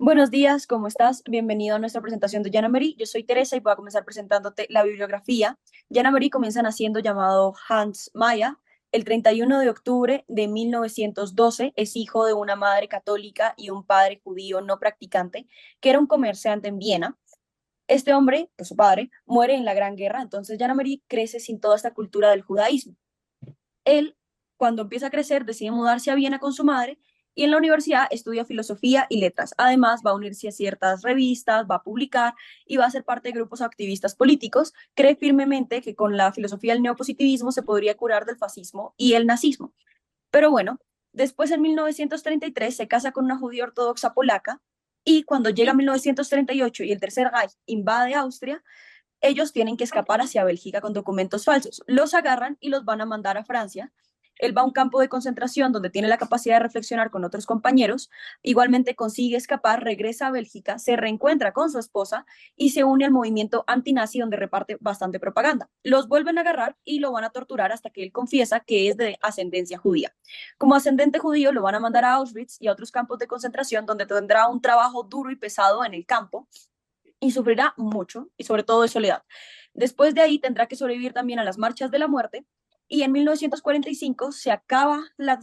Buenos días, ¿cómo estás? Bienvenido a nuestra presentación de Jana Marie. Yo soy Teresa y voy a comenzar presentándote la bibliografía. Jana Marie comienza naciendo llamado Hans Maya el 31 de octubre de 1912. Es hijo de una madre católica y un padre judío no practicante, que era un comerciante en Viena. Este hombre, pues su padre, muere en la Gran Guerra, entonces Jana Marie crece sin toda esta cultura del judaísmo. Él, cuando empieza a crecer, decide mudarse a Viena con su madre y en la universidad estudia filosofía y letras. Además, va a unirse a ciertas revistas, va a publicar y va a ser parte de grupos activistas políticos. Cree firmemente que con la filosofía del neopositivismo se podría curar del fascismo y el nazismo. Pero bueno, después en 1933 se casa con una judía ortodoxa polaca y cuando llega 1938 y el Tercer Reich invade Austria, ellos tienen que escapar hacia Bélgica con documentos falsos. Los agarran y los van a mandar a Francia. Él va a un campo de concentración donde tiene la capacidad de reflexionar con otros compañeros. Igualmente consigue escapar, regresa a Bélgica, se reencuentra con su esposa y se une al movimiento antinazi donde reparte bastante propaganda. Los vuelven a agarrar y lo van a torturar hasta que él confiesa que es de ascendencia judía. Como ascendente judío lo van a mandar a Auschwitz y a otros campos de concentración donde tendrá un trabajo duro y pesado en el campo y sufrirá mucho, y sobre todo de soledad. Después de ahí tendrá que sobrevivir también a las marchas de la muerte, y en 1945 se acaba la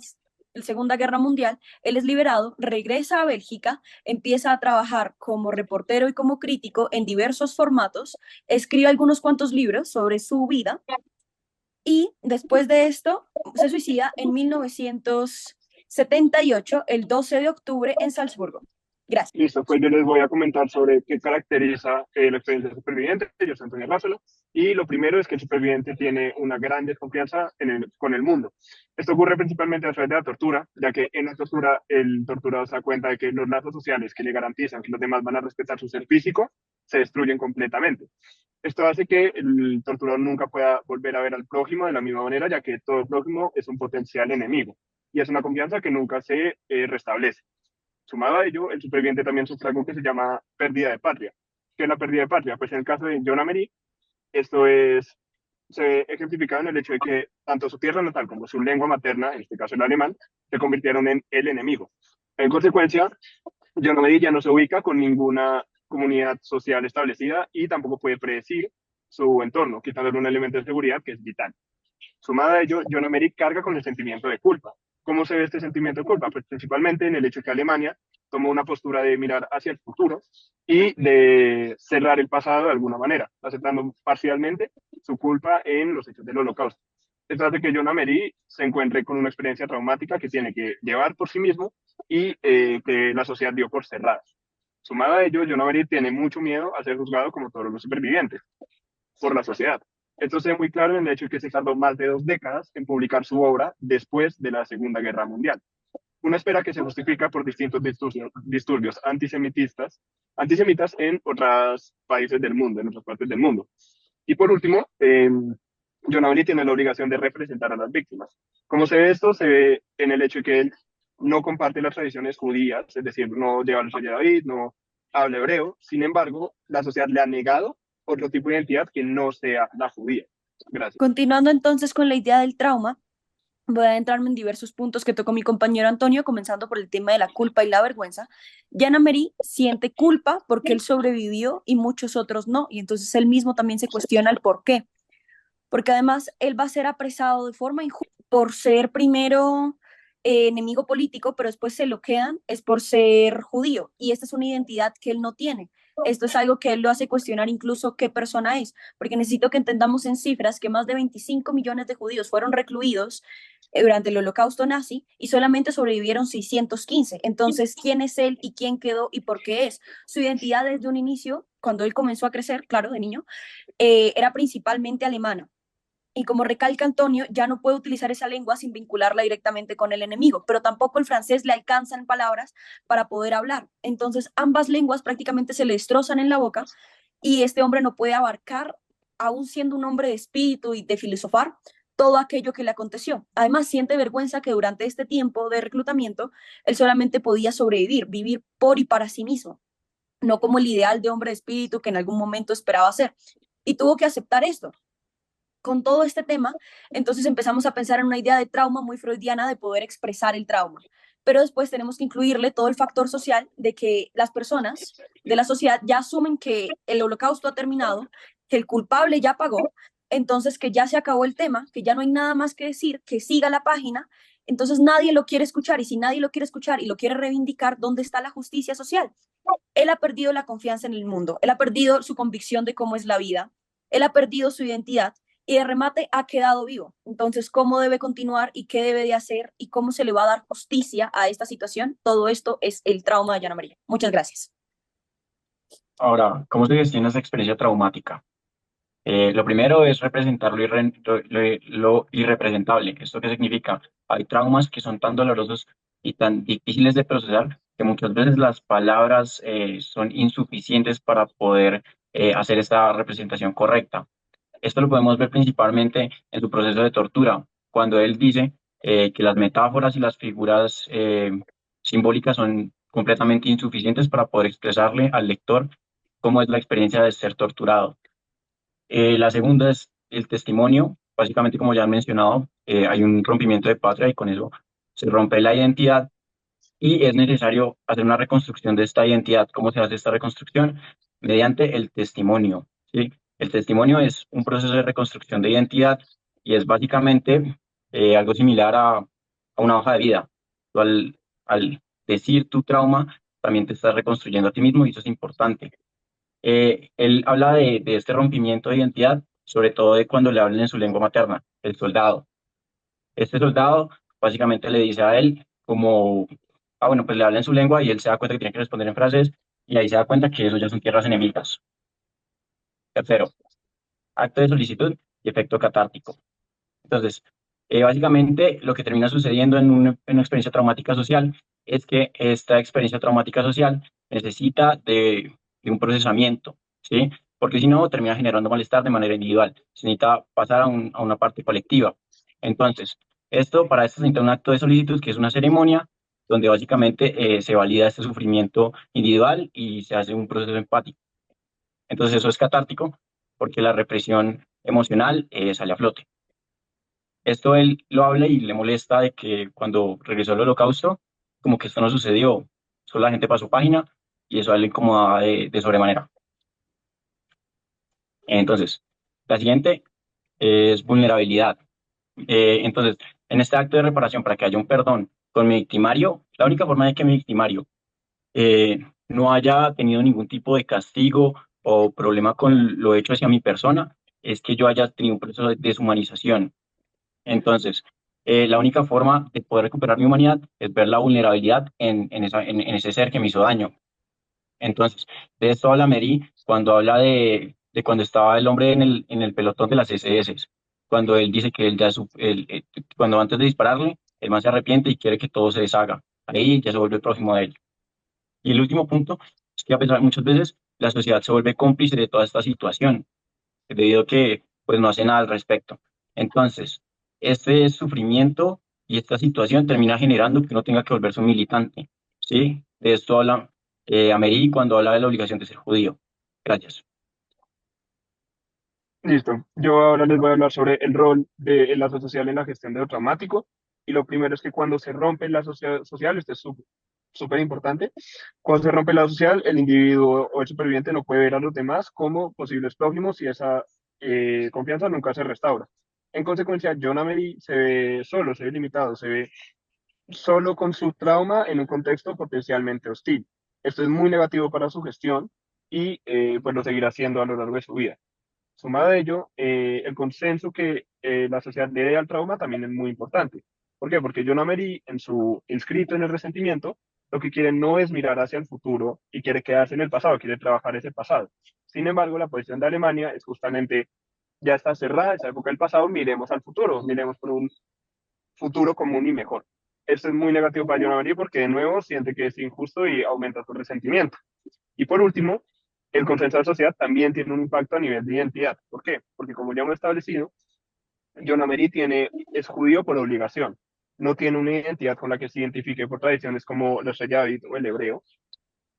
Segunda Guerra Mundial, él es liberado, regresa a Bélgica, empieza a trabajar como reportero y como crítico en diversos formatos, escribe algunos cuantos libros sobre su vida, y después de esto se suicida en 1978, el 12 de octubre, en Salzburgo. Gracias. Listo, pues yo les voy a comentar sobre qué caracteriza la experiencia del superviviente. Yo soy Antonio Rázalo. Y lo primero es que el superviviente tiene una gran desconfianza con el mundo. Esto ocurre principalmente a través de la tortura, ya que en la tortura el torturado se da cuenta de que los lazos sociales que le garantizan que los demás van a respetar su ser físico se destruyen completamente. Esto hace que el torturador nunca pueda volver a ver al prójimo de la misma manera, ya que todo prójimo es un potencial enemigo. Y es una confianza que nunca se restablece. Sumado a ello, el superviviente también sufre algo que se llama pérdida de patria. ¿Qué es la pérdida de patria? Pues en el caso de John Amery, esto es, se ve ejemplificado en el hecho de que tanto su tierra natal como su lengua materna, en este caso el alemán, se convirtieron en el enemigo. En consecuencia, John Amery ya no se ubica con ninguna comunidad social establecida y tampoco puede predecir su entorno, quitándole un elemento de seguridad que es vital. Sumado a ello, John Amery carga con el sentimiento de culpa. ¿Cómo se ve este sentimiento de culpa? Pues principalmente en el hecho de que Alemania tomó una postura de mirar hacia el futuro y de cerrar el pasado de alguna manera, aceptando parcialmente su culpa en los hechos del Holocausto. Esto hace que John Amery se encuentre con una experiencia traumática que tiene que llevar por sí mismo y que la sociedad dio por cerrada. Sumado a ello, John Amery tiene mucho miedo a ser juzgado como todos los supervivientes por la sociedad. Esto se ve muy claro en el hecho de que se tardó más de 2 décadas en publicar su obra después de la Segunda Guerra Mundial. Una espera que se justifica por distintos disturbios antisemitas en otros países del mundo, en otras partes del mundo. Y por último, John Amery tiene la obligación de representar a las víctimas. ¿Cómo se ve esto? Se ve en el hecho de que él no comparte las tradiciones judías, es decir, no lleva el de David, no habla hebreo. Sin embargo, la sociedad le ha negado otro tipo de identidad que no sea la judía. Gracias. Continuando entonces con la idea del trauma, voy a adentrarme en diversos puntos que tocó mi compañero Antonio, comenzando por el tema de la culpa y la vergüenza. Jan Amery siente culpa porque él sobrevivió y muchos otros no, y entonces él mismo también se cuestiona el por qué. Porque además él va a ser apresado de forma injusta por ser primero enemigo político, pero después se lo quedan, es por ser judío. Y esta es una identidad que él no tiene. Esto es algo que él lo hace cuestionar incluso qué persona es, porque necesito que entendamos en cifras que más de 25 millones de judíos fueron recluidos durante el holocausto nazi y solamente sobrevivieron 615. Entonces, ¿quién es él y quién quedó y por qué es? Su identidad desde un inicio, cuando él comenzó a crecer, claro, de niño, era principalmente alemana. Y como recalca Antonio, ya no puede utilizar esa lengua sin vincularla directamente con el enemigo, pero tampoco el francés le alcanzan palabras para poder hablar. Entonces, ambas lenguas prácticamente se le destrozan en la boca y este hombre no puede abarcar, aún siendo un hombre de espíritu y de filosofar, todo aquello que le aconteció. Además, siente vergüenza que durante este tiempo de reclutamiento, él solamente podía sobrevivir, vivir por y para sí mismo, no como el ideal de hombre de espíritu que en algún momento esperaba ser. Y tuvo que aceptar esto con todo este tema, entonces empezamos a pensar en una idea de trauma muy freudiana de poder expresar el trauma. pero después tenemos que incluirle todo el factor social de que las personas de la sociedad ya asumen que el holocausto ha terminado, que el culpable ya pagó, entonces que ya se acabó el tema, que ya no hay nada más que decir, que siga la página, entonces nadie lo quiere escuchar y si nadie lo quiere escuchar y lo quiere reivindicar, ¿dónde está la justicia social? Él ha perdido la confianza en el mundo, él ha perdido su convicción de cómo es la vida, él ha perdido su identidad y de remate ha quedado vivo. Entonces, ¿cómo debe continuar y qué debe de hacer y cómo se le va a dar justicia a esta situación? Todo esto es el trauma de Yana María. Muchas gracias. Ahora, ¿cómo se gestiona esa experiencia traumática? Lo primero es representar lo irrepresentable. ¿Esto qué significa? Hay traumas que son tan dolorosos y tan difíciles de procesar que muchas veces las palabras son insuficientes para poder hacer esta representación correcta. Esto lo podemos ver principalmente en su proceso de tortura, cuando él dice que las metáforas y las figuras simbólicas son completamente insuficientes para poder expresarle al lector cómo es la experiencia de ser torturado. La segunda es el testimonio. Básicamente, como ya han mencionado, hay un rompimiento de patria y con eso se rompe la identidad y es necesario hacer una reconstrucción de esta identidad. ¿Cómo se hace esta reconstrucción? Mediante el testimonio, ¿sí? El testimonio es un proceso de reconstrucción de identidad y es básicamente algo similar a una hoja de vida. Tú al decir tu trauma, también te estás reconstruyendo a ti mismo y eso es importante. Él habla de este rompimiento de identidad, sobre todo de cuando le hablan en su lengua materna, el soldado. Este soldado básicamente le dice a él como, bueno, pues le habla en su lengua y él se da cuenta que tiene que responder en frases y ahí se da cuenta que eso ya son tierras enemigas. Tercero, acto de solicitud y efecto catártico. Entonces, básicamente lo que termina sucediendo en una experiencia traumática social es que esta experiencia traumática social necesita de un procesamiento, ¿sí? Porque si no, termina generando malestar de manera individual. Se necesita pasar a una parte colectiva. Entonces, para esto se necesita un acto de solicitud, que es una ceremonia donde básicamente se valida este sufrimiento individual y se hace un proceso empático. Entonces, eso es catártico porque la represión emocional sale a flote. Esto él lo habla y le molesta de que cuando regresó al holocausto, como que esto no sucedió, solo la gente pasó página y eso a él le incomoda de sobremanera. Entonces, la siguiente es vulnerabilidad. Entonces, en este acto de reparación, para que haya un perdón con mi victimario, la única forma de que mi victimario no haya tenido ningún tipo de castigo o problema con lo hecho hacia mi persona es que yo haya tenido un proceso de deshumanización. Entonces, la única forma de poder recuperar mi humanidad es ver la vulnerabilidad en ese ser que me hizo daño. Entonces, de esto habla Mary cuando habla de cuando estaba el hombre en el pelotón de las SS, cuando él dice que él ya, cuando antes de dispararle, el man se arrepiente y quiere que todo se deshaga. Ahí ya se vuelve el próximo de él. Y el último punto es que a pesar muchas veces la sociedad se vuelve cómplice de toda esta situación debido a que pues no hace nada al respecto. Entonces, este sufrimiento y esta situación termina generando que uno tenga que volverse un militante, ¿sí? De esto habla Ameri cuando habla de la obligación de ser judío. Gracias. Listo. Yo ahora les voy a hablar sobre el rol del lazo social en la gestión de lo traumático. Y lo primero es que cuando se rompe el lazo social, esto es súper importante, cuando se rompe el lazo social, el individuo o el superviviente no puede ver a los demás como posibles prójimos y esa confianza nunca se restaura. En consecuencia, John Amery se ve solo, se ve limitado, se ve solo con su trauma en un contexto potencialmente hostil. Esto es muy negativo para su gestión y pues lo seguirá haciendo a lo largo de su vida. Sumado a ello, el consenso que la sociedad le dé al trauma también es muy importante. ¿Por qué? Porque John Amery, en su inscrito en el resentimiento, lo que quiere no es mirar hacia el futuro y quiere quedarse en el pasado, quiere trabajar ese pasado. Sin embargo, la posición de Alemania es justamente, ya está cerrada esa época del pasado, miremos al futuro, miremos por un futuro común y mejor. Esto es muy negativo para John Amery porque, de nuevo, siente que es injusto y aumenta su resentimiento. Y por último, el consenso de la sociedad también tiene un impacto a nivel de identidad. ¿Por qué? Porque como ya hemos establecido, John Amery es judío por obligación. No tiene una identidad con la que se identifique por tradiciones como los David o el hebreo.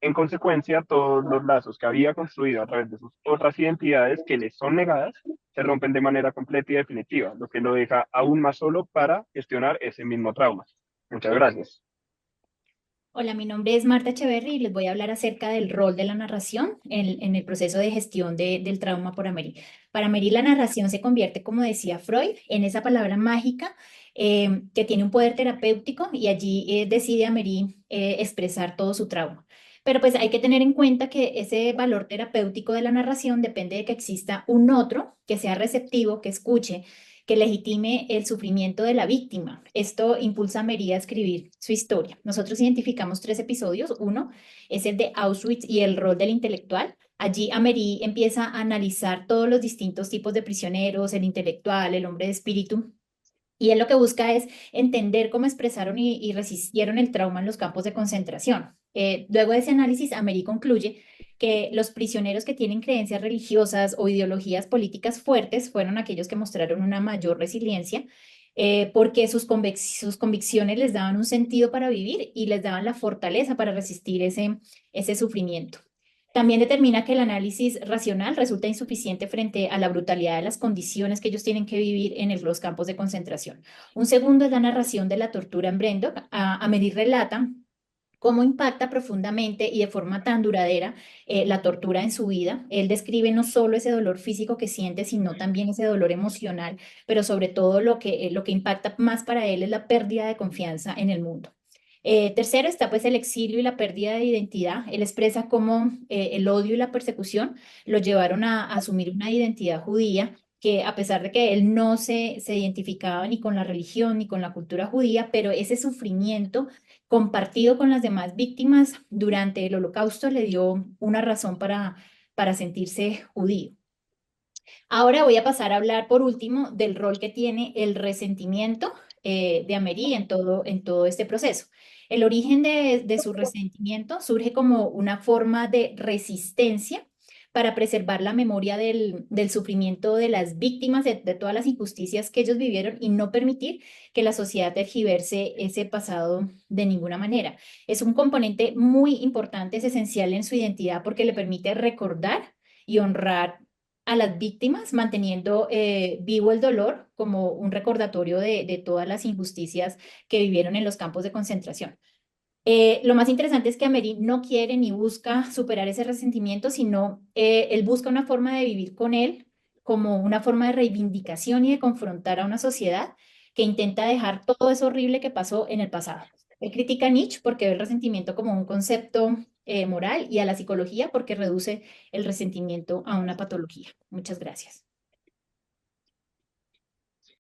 En consecuencia, todos los lazos que había construido a través de sus otras identidades que le son negadas se rompen de manera completa y definitiva, lo que lo deja aún más solo para gestionar ese mismo trauma. Muchas gracias. Hola, mi nombre es Marta Echeverry y les voy a hablar acerca del rol de la narración en el proceso de gestión del trauma por Amery. Para Amery, la narración se convierte, como decía Freud, en esa palabra mágica que tiene un poder terapéutico y allí decide Amery expresar todo su trauma. Pero pues hay que tener en cuenta que ese valor terapéutico de la narración depende de que exista un otro que sea receptivo, que escuche, que legitime el sufrimiento de la víctima. Esto impulsa a Mary a escribir su historia. Nosotros identificamos 3 episodios. Uno es el de Auschwitz y el rol del intelectual. Allí Amery empieza a analizar todos los distintos tipos de prisioneros, el intelectual, el hombre de espíritu, y él lo que busca es entender cómo expresaron y resistieron el trauma en los campos de concentración. Luego de ese análisis, Amery concluye que los prisioneros que tienen creencias religiosas o ideologías políticas fuertes fueron aquellos que mostraron una mayor resiliencia, porque sus convicciones les daban un sentido para vivir y les daban la fortaleza para resistir ese sufrimiento. También determina que el análisis racional resulta insuficiente frente a la brutalidad de las condiciones que ellos tienen que vivir en los campos de concentración. Un segundo es la narración de la tortura en Brendok. Amery relata cómo impacta profundamente y de forma tan duradera la tortura en su vida. Él describe no solo ese dolor físico que siente, sino también ese dolor emocional, pero sobre todo lo que impacta más para él es la pérdida de confianza en el mundo. Tercero está pues el exilio y la pérdida de identidad. Él expresa cómo el odio y la persecución lo llevaron a asumir una identidad judía que a pesar de que él no se identificaba ni con la religión ni con la cultura judía, pero ese sufrimiento compartido con las demás víctimas durante el Holocausto le dio una razón para sentirse judío. Ahora voy a pasar a hablar por último del rol que tiene el resentimiento de Amery en todo este proceso. El origen de su resentimiento surge como una forma de resistencia para preservar la memoria del sufrimiento de las víctimas de todas las injusticias que ellos vivieron y no permitir que la sociedad tergiverse ese pasado de ninguna manera. Es un componente muy importante, es esencial en su identidad porque le permite recordar y honrar a las víctimas, manteniendo vivo el dolor como un recordatorio de todas las injusticias que vivieron en los campos de concentración. Lo más interesante es que Amery no quiere ni busca superar ese resentimiento, sino él busca una forma de vivir con él como una forma de reivindicación y de confrontar a una sociedad que intenta dejar todo eso horrible que pasó en el pasado. Él critica a Nietzsche porque ve el resentimiento como un concepto moral y a la psicología porque reduce el resentimiento a una patología. Muchas gracias.